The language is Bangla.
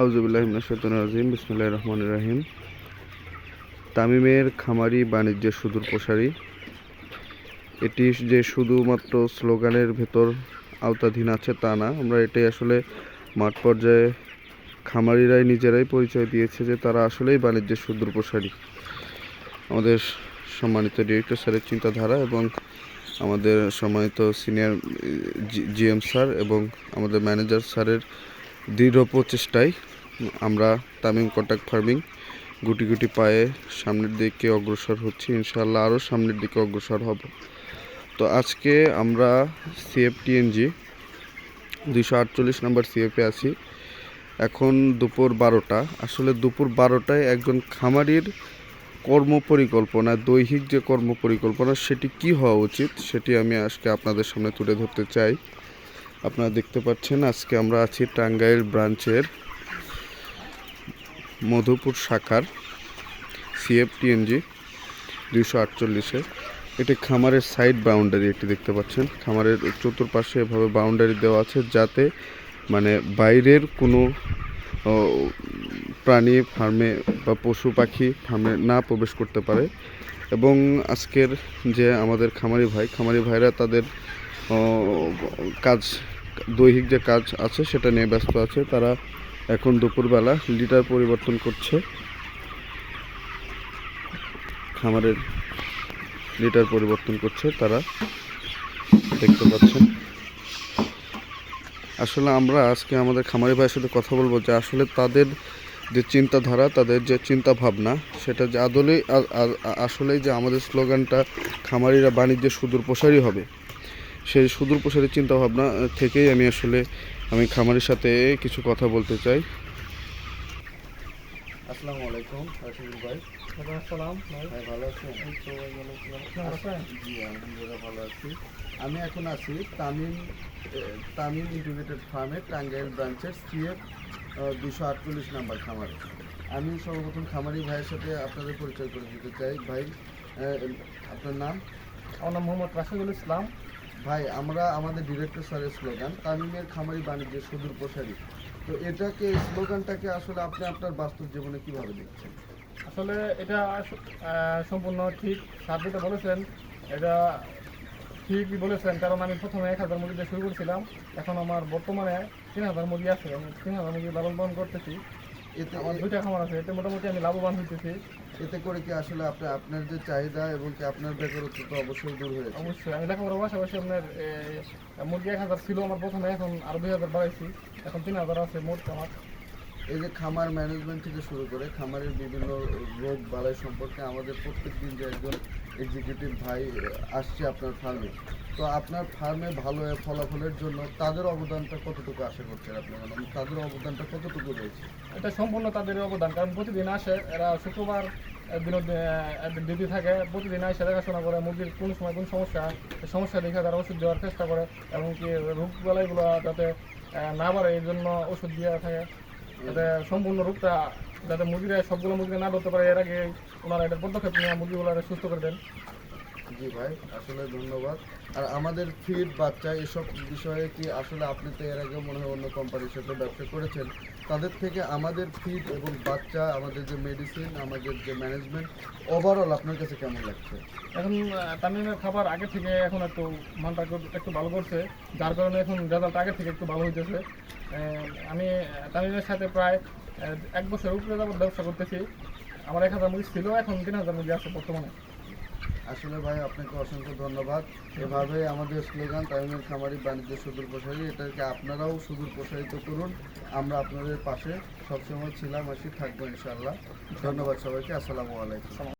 আউযুবিল্লাহি মিনাশ শাইতানির রাজিম। বিসমিল্লাহির রহমানির রহিম। তামিমের খামারি বাণিজ্য সুদূর প্রসারী। এটি যে শুধুমাত্র স্লোগানের ভেতর আওতাধীন আছে তা না, আমরা এটাই আসলে মাঠ পর্যায়ে খামারিরাই নিজেরাই পরিচয় দিয়েছে যে তারা আসলেই বাণিজ্যের সুদূর প্রসারী। আমাদের সম্মানিত ডিরেক্টর স্যারের চিন্তাধারা এবং আমাদের সম্মানিত সিনিয়র জিএম স্যার এবং আমাদের ম্যানেজার স্যারের দৃঢ় প্রচেষ্টায় আমরা তামিম কন্ট্রাক্ট ফার্মিং গুটি গুটি পায়ে সামনের দিকে অগ্রসর হচ্ছি। ইনশাআল্লাহ আরও সামনের দিকে অগ্রসর হব। তো আজকে আমরা সিএফটিএনজি 248 নম্বর সিএফে আছি। এখন দুপুর 12টা। আসলে দুপুর 12টায় একজন খামারির কর্মপরিকল্পনা, দৈহিক যে কর্মপরিকল্পনা সেটি কি হওয়া উচিত সেটি আমি আজকে আপনাদের সামনে তুলে ধরতে চাই। আপনারা দেখতে পাচ্ছেন আজকে আমরা আছি টাঙ্গাইল ব্রাঞ্চের মধুপুর শাখার সিএফটিএনজি 248-এ। এটি খামারের সাইড বাউন্ডারি, এটি দেখতে পাচ্ছেন খামারের চতুর্পাশে এভাবে বাউন্ডারি দেওয়া আছে যাতে বাইরের কোনো প্রাণী ফার্মে বা পশু পাখি ফার্মে না প্রবেশ করতে পারে। এবং আজকের যে আমাদের খামারি ভাইরা তাদের দৈহিক যে কাজ আছে সেটা নিয়ে ব্যস্ত আছে। তারা এখন দুপুরবেলা লিটার পরিবর্তন করছে, খামারের লিটার পরিবর্তন করছে তারা, দেখতে পাচ্ছেন। আসলে আমরা আজকে আমাদের খামারি ভাইয়ের সাথে কথা বলবো যে আসলে তাদের যে চিন্তাধারা, তাদের যে চিন্তা ভাবনা, সেটা যে আসলেই যে আমাদের স্লোগানটা খামারিরা বাণিজ্যের সুদূর প্রসারী হবে, সেই সুদূর প্রসারী চিন্তাভাবনা থেকেই আমি খামারির সাথে কিছু কথা বলতে চাই। আসসালামু আলাইকুম রাশিদুল ভাই। আসসালাম ভাই, ভালো আছেন? জি আলহামদুলিল্লাহ ভালো আছি। আমি এখন আছি তামিম ইন্টিগ্রেটেড ফার্মের টাঙ্গাইল ব্রাঞ্চের সিএফ 248 নাম্বার খামারে। আমি সর্বপ্রথম খামারি ভাইয়ের সাথে আপনাদের পরিচয় করে দিতে চাই। ভাই, আপনার নাম? আমার নাম মোহাম্মদ রাশিদুল ইসলাম। ভাই, আমরা আমাদের ডিরেক্টর স্যারের স্লোগান তামিমের খামারি বাণিজ্যের সুদূর প্রসারী, তো স্লোগানটাকে আসলে আপনি আপনার বাস্তব জীবনে কিভাবে দেখছেন? আসলে এটা সম্পূর্ণ ঠিক, স্যার যেটা বলেছেন এটা ঠিকই বলেছেন, কারণ আমি প্রথমে 1000 মুরগি দিয়ে শুরু করেছিলাম। এখন আমার বর্তমানে 3000 মুরগি আছে। আমি 3000 মুরগি লালন পালন করতেছি। এতে আমার 2টা খামার আছে, এতে মোটামুটি আমি লাভবান হইতেছি। এতে করে কি আসলে আপনার যে চাহিদা এবং কি আপনার বেকারত্ব তো অবশ্যই দূর হয়েছে? অবশ্যই। আমি লেখাপড়ার পাশাপাশি আপনার মুরগি 1000 ছিল আমার প্রথমে, এখন আরও 2000 বাড়াইছি, এখন 3000 আছে মোট আমার। এই যে খামার ম্যানেজমেন্ট থেকে শুরু করে খামারের বিভিন্ন রোগ বালাই সম্পর্কে আমাদের প্রত্যেক দিন যে একজন এক্সিকিউটিভ ভাই আসছে আপনার ফার্মে, তো আপনার ফার্মে ভালো ফলাফলের জন্য তাদের অবদানটা কতটুকু আশা করছেন আপনি? মানে তাদের অবদানটা কতটুকু রয়েছে? এটা সম্পূর্ণ তাদের অবদান, কারণ প্রতিদিন আসে এরা, শুক্রবার ডিউটি থাকে, প্রতিদিন এসে দেখাশোনা করে মুরগির কোন সময় কোন সমস্যা দেখে তারা ওষুধ দেওয়ার চেষ্টা করে, এবং কি রোগ বালাইগুলো যাতে না বাড়ে এই জন্য ওষুধ দেওয়া থাকে, যাতে সম্পূর্ণ রোগটা যাতে সবগুলো মুরগিরা না ধরতে পারে, এর আগে ওনারা এটার পদক্ষেপ নিয়ে মুরগিগুলো সুস্থ করে দেন। জি ভাই, আসলে ধন্যবাদ। আর আমাদের ফিড বাচ্চা এসব বিষয়ে কি আসলে আপনি তো এর আগে মনে হয় অন্য কোম্পানির সাথে ব্যবসা করেছেন, তাদের থেকে আমাদের ফিড এবং বাচ্চা, আমাদের যে মেডিসিন, আমাদের যে ম্যানেজমেন্ট, ওভারঅল আপনার কাছে কেমন লাগছে? এখন তামিমের খাবার আগে থেকে এখন একটু মানটা একটু ভালো করছে, যার কারণে এখন রেজাল্ট আগে থেকে একটু ভালো হইতেছে। আমি তামিমের সাথে প্রায় 1 বছর উপরে যাবত ব্যবসা করতেছি। আমার 1000 মুরগি ছিল, এখন 3000 মুরগি আছে বর্তমানে। আসলে ভাই, আপনাকে অসংখ্য ধন্যবাদ। এভাবে আমাদের স্লোগান তামিমের খামারি বাণিজ্য সুদূর প্রসারী, এটাকে আপনারাও সুদূর প্রসারিত করুন। আমরা আপনাদের পাশে সবসময় ছিলাম, থাকবো ইনশাআল্লাহ। ধন্যবাদ সবাইকে। আসসালামু আলাইকুম।